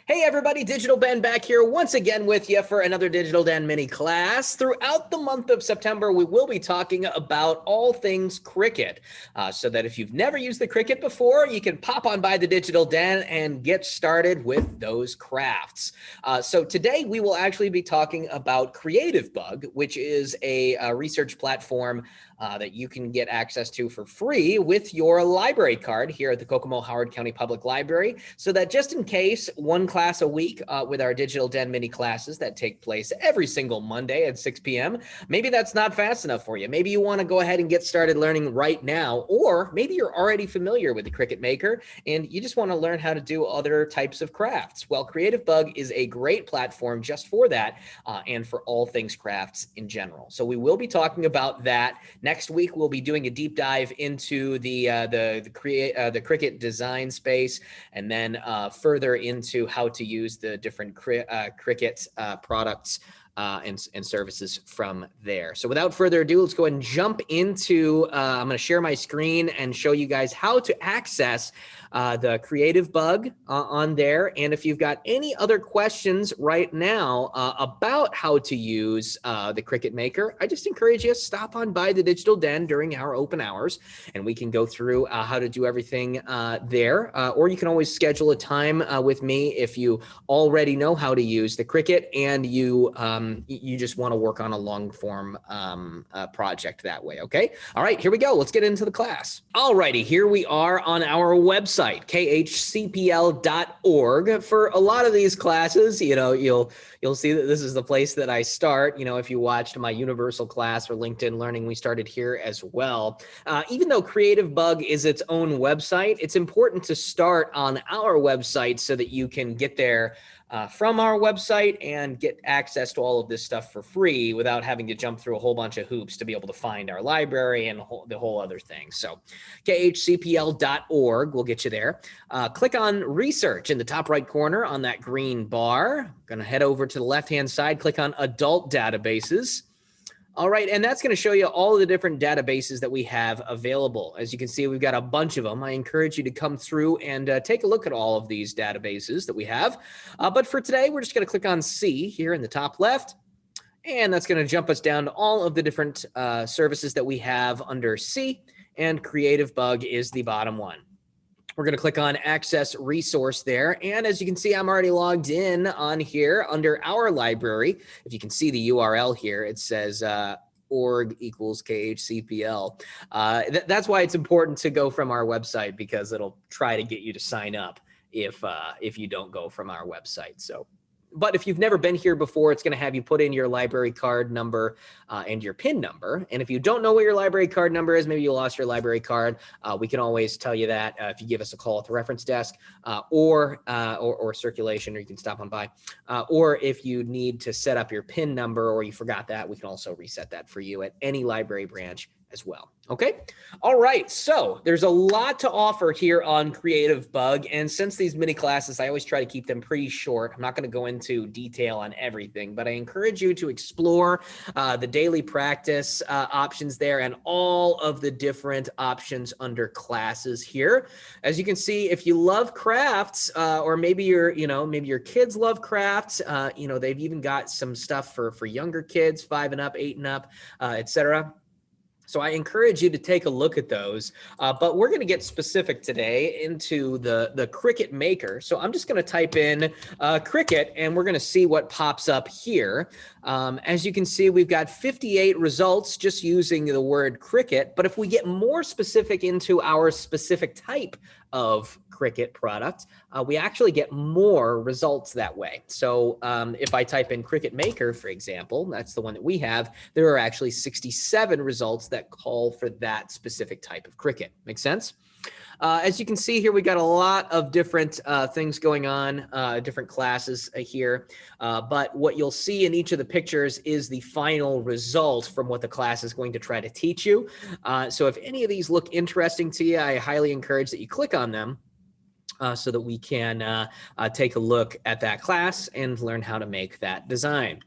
Hey everybody, Digital Ben back here once again with you for another Digital Den mini class. Throughout the month of September, we will be talking about all things Cricut, so that if you've never used the Cricut before, you can pop on by the Digital Den and get started with those crafts. So today we will actually be talking about Creativebug, which is a research platform that you can get access to for free with your library card here at the Kokomo-Howard County Public Library, so that just in case one class a week with our Digital Den mini classes that take place every single Monday at 6 p.m. Maybe that's not fast enough for you. Maybe you want to go ahead and get started learning right now, or maybe you're already familiar with the Cricut Maker and you just want to learn how to do other types of crafts. Well, Creativebug is a great platform just for that and for all things crafts in general. So we will be talking about that. Next week, we'll be doing a deep dive into the Cricut design space, and then further into how to use the different Cricut products and services from there. So without further ado, let's go ahead and jump into, I'm going to share my screen and show you guys how to access the Creativebug on there. And if you've got any other questions right now about how to use the Cricut Maker, I just encourage you to stop on by the Digital Den during our open hours, and we can go through how to do everything there. Or you can always schedule a time with me if you already know how to use the Cricut and you just want to work on a long form project that way. Okay. All right, here we go. Let's get into the class. All righty, here we are on our website, khcpl.org. For a lot of these classes, you'll see that this is the place that I start. If you watched my Universal class or LinkedIn Learning, we started here as well. Even though Creativebug is its own website, it's important to start on our website so that you can get there from our website and get access to all of this stuff for free without having to jump through a whole bunch of hoops to be able to find our library and the whole other thing. So khcpl.org will get you there. Click on research in the top right corner on that green bar. I'm going to head over to the left-hand side, click on adult databases. All right, and that's going to show you all of the different databases that we have available. As you can see, we've got a bunch of them. I encourage you to come through and take a look at all of these databases that we have. But for today, we're just going to click on C here in the top left, and that's going to jump us down to all of the different services that we have under C, and Creativebug is the bottom one. We're going to click on Access Resource there. And as you can see, I'm already logged in on here under our library. If you can see the URL here, it says org equals KHCPL. That's why it's important to go from our website, because it'll try to get you to sign up if you don't go from our website. But if you've never been here before, it's going to have you put in your library card number and your PIN number. And if you don't know what your library card number is, maybe you lost your library card, we can always tell you that if you give us a call at the reference desk or circulation, or you can stop on by. Or if you need to set up your PIN number or you forgot that, we can also reset that for you at any library branch as well. Okay. All right. So there's a lot to offer here on Creativebug. And since these mini classes, I always try to keep them pretty short. I'm not going to go into detail on everything, but I encourage you to explore the daily practice options there and all of the different options under classes here. As you can see, if you love crafts, or maybe maybe your kids love crafts, they've even got some stuff for younger kids, 5 and up, 8 and up, etc. So I encourage you to take a look at those, but we're going to get specific today into the Cricut Maker. So I'm just going to type in Cricut, and we're going to see what pops up here. As you can see, we've got 58 results just using the word Cricut. But if we get more specific into our specific type of Cricut product, we actually get more results that way. So if I type in Cricut Maker, for example, that's the one that we have, there are actually 67 results that call for that specific type of Cricut. Make sense? As you can see here, we got a lot of different things going on, different classes here. But what you'll see in each of the pictures is the final result from what the class is going to try to teach you. So if any of these look interesting to you, I highly encourage that you click on them so that we can take a look at that class and learn how to make that design.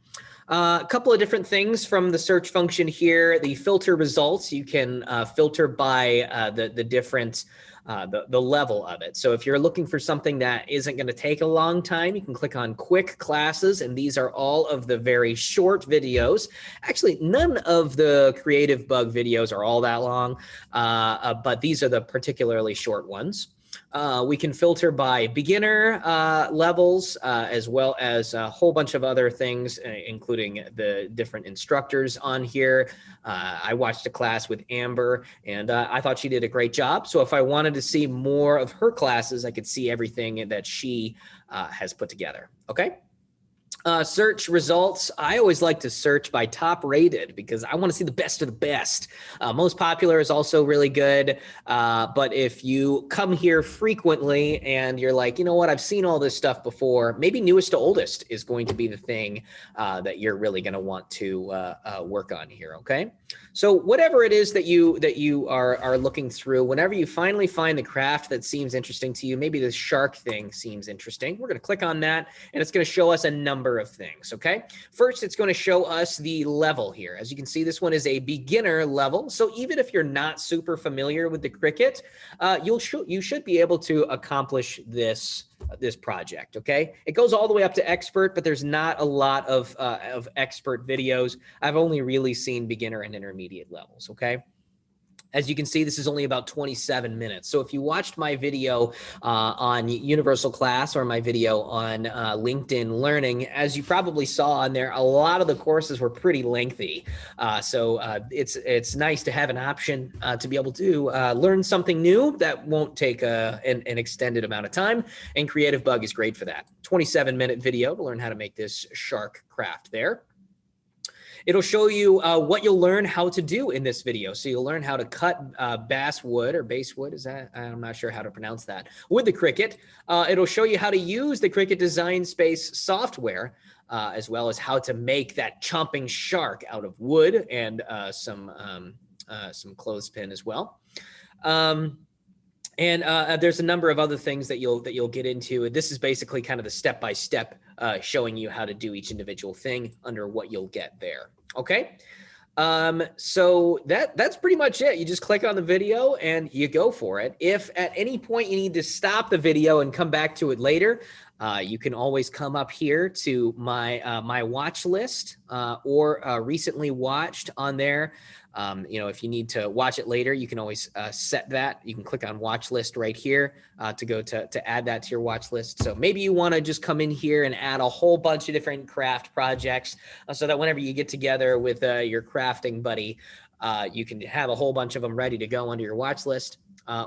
A couple of different things from the search function here. The filter results, you can filter by the different, the level of it. So if you're looking for something that isn't going to take a long time, you can click on quick classes, and these are all of the very short videos. Actually, none of the Creativebug videos are all that long, but these are the particularly short ones. We can filter by beginner levels, as well as a whole bunch of other things, including the different instructors on here. I watched a class with Amber, and I thought she did a great job. So if I wanted to see more of her classes, I could see everything that she has put together. Okay. Search results. I always like to search by top rated because I want to see the best of the best. Most popular is also really good. But if you come here frequently and you're like, you know what, I've seen all this stuff before, maybe newest to oldest is going to be the thing that you're really going to want to work on here. Okay. So whatever it is that you are looking through, whenever you finally find the craft that seems interesting to you, maybe the shark thing seems interesting, we're going to click on that, and it's going to show us a number of things. Okay. First, it's going to show us the level here. As you can see, this one is a beginner level. So even if you're not super familiar with the Cricut, you should be able to accomplish this project. Okay. It goes all the way up to expert, but there's not a lot of expert videos. I've only really seen beginner and intermediate levels. Okay. As you can see, this is only about 27 minutes. So if you watched my video on Universal Class or my video on LinkedIn Learning, as you probably saw on there, a lot of the courses were pretty lengthy. So it's nice to have an option to be able to learn something new that won't take an extended amount of time. And Creativebug is great for that. 27-minute video to learn how to make this shark craft there. It'll show you what you'll learn how to do in this video. So you'll learn how to cut basswood or basswood. Is that? I'm not sure how to pronounce that. With the Cricut, it'll show you how to use the Cricut Design Space software, as well as how to make that chomping shark out of wood and some clothespin as well. And there's a number of other things that you'll get into. This is basically kind of the step-by-step showing you how to do each individual thing under what you'll get there. Okay. So that's pretty much it. You just click on the video and you go for it. If at any point you need to stop the video and come back to it later, you can always come up here to my my watch list or recently watched on there. If you need to watch it later, you can always set that. You can click on watch list right here to go to add that to your watch list. So maybe you want to just come in here and add a whole bunch of different craft projects so that whenever you get together with your crafting buddy, you can have a whole bunch of them ready to go under your watch list.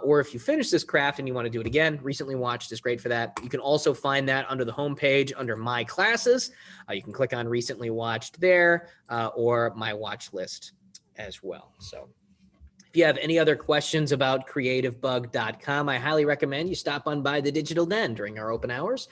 Or if you finish this craft and you want to do it again, recently watched is great for that. You can also find that under the home page under my classes. You can click on recently watched there or my watch list as well. So if you have any other questions about creativebug.com, I highly recommend you stop on by the Digital Den during our open hours.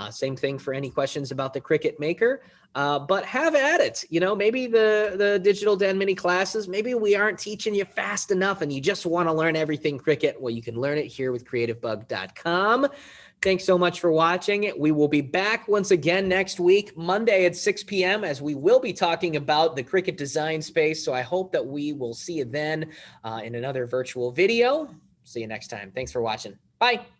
Same thing for any questions about the Cricut Maker, but have at it. Maybe the Digital Den mini classes, maybe we aren't teaching you fast enough and you just want to learn everything Cricut. Well, you can learn it here with creativebug.com. Thanks so much for watching. We will be back once again next week, Monday at 6 p.m., as we will be talking about the Cricut Design Space. So I hope that we will see you then in another virtual video. See you next time. Thanks for watching. Bye.